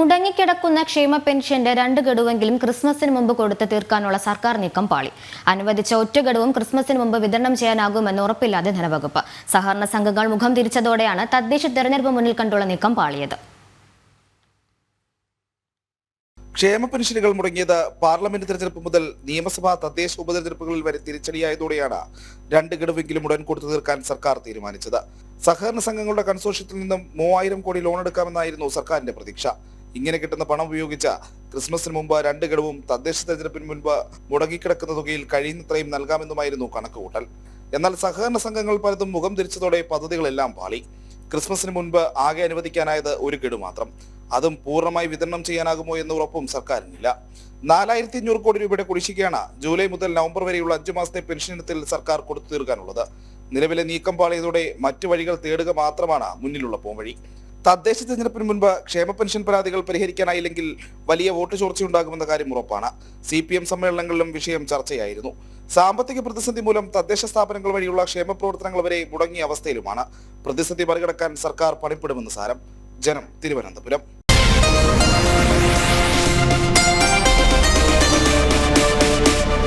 മുടങ്ങിക്കിടക്കുന്ന ക്ഷേമ പെൻഷന്റെ 2 ഗഡുവെങ്കിലും ക്രിസ്മസിന് മുമ്പ് കൊടുത്തു തീർക്കാനുള്ള സർക്കാർ നീക്കം പാളി. അനുവദിച്ച ഒറ്റ ഗഡുവും ക്രിസ്മസിന് മുമ്പ് വിതരണം ചെയ്യാനാകുമെന്ന് ഉറപ്പില്ലാതെ ധനവകുപ്പ്. സഹകരണ സംഘങ്ങൾ മുഖം തിരിച്ചതോടെയാണ് തദ്ദേശ തെരഞ്ഞെടുപ്പ് മുന്നിൽ കണ്ടുള്ള നീക്കം പാളിയത്. ക്ഷേമ പെൻഷനുകൾ മുടങ്ങിയത് പാർലമെന്റ് തെരഞ്ഞെടുപ്പ് മുതൽ നിയമസഭാ തദ്ദേശ ഉപതെരഞ്ഞെടുപ്പുകളിൽ വരെ തിരിച്ചടിയായതോടെയാണ് 2 ഗഡുവെങ്കിലും ഉടൻ കൊടുത്തു തീർക്കാൻ സർക്കാർ തീരുമാനിച്ചത്. സഹകരണ സംഘങ്ങളുടെ കൺസോർഷ്യത്തിൽ നിന്നും 3000 കോടി ലോൺ എടുക്കാമെന്നായിരുന്നു സർക്കാരിന്റെ പ്രതീക്ഷ. ഇങ്ങനെ കിട്ടുന്ന പണം ഉപയോഗിച്ച് ക്രിസ്മസിന് മുമ്പ് 2 ഗഡുവും തദ്ദേശ തെരഞ്ഞെടുപ്പിന് മുൻപ് മുടങ്ങിക്കിടക്കുന്ന തുകയിൽ കഴിയുന്നത്രയും നൽകാമെന്നുമായിരുന്നു കണക്കുകൂട്ടൽ. എന്നാൽ സഹകരണ സംഘങ്ങൾ പലതും മുഖം തിരിച്ചതോടെ പദ്ധതികളെല്ലാം പാളി. ക്രിസ്മസിന് മുൻപ് ആകെ അനുവദിക്കാനായത് 1 ഗഡു മാത്രം. അതും പൂർണ്ണമായി വിതരണം ചെയ്യാനാകുമോ എന്ന ഉറപ്പും സർക്കാരിനില്ല. 4500 കോടി രൂപയുടെ കുടിശ്ശികയാണ് ജൂലൈ മുതൽ നവംബർ വരെയുള്ള 5 മാസത്തെ പെൻഷൻ ഇനത്തിൽ സർക്കാർ കൊടുത്തു തീർക്കാനുള്ളത്. നിലവിലെ നീക്കം പാളിയതോടെ മറ്റു വഴികൾ തേടുക മാത്രമാണ് മുന്നിലുള്ള പോംവഴി. തദ്ദേശ തെരഞ്ഞെടുപ്പിന് മുൻപ് ക്ഷേമ പെൻഷൻ പരാതികൾ പരിഹരിക്കാനായില്ലെങ്കിൽ വലിയ വോട്ട് ചോർച്ചയുണ്ടാകുമെന്ന കാര്യം ഉറപ്പാണ്. CPM സമ്മേളനങ്ങളിലും വിഷയം ചർച്ചയായിരുന്നു. സാമ്പത്തിക പ്രതിസന്ധി മൂലം തദ്ദേശ സ്ഥാപനങ്ങൾ വഴിയുള്ള ക്ഷേമ പ്രവർത്തനങ്ങൾ വരെ മുടങ്ങിയ അവസ്ഥയിലുമാണ്. പ്രതിസന്ധി മറികടക്കാൻ സർക്കാർ പണിപ്പെടുമെന്ന് സാരം. ജനം, തിരുവനന്തപുരം.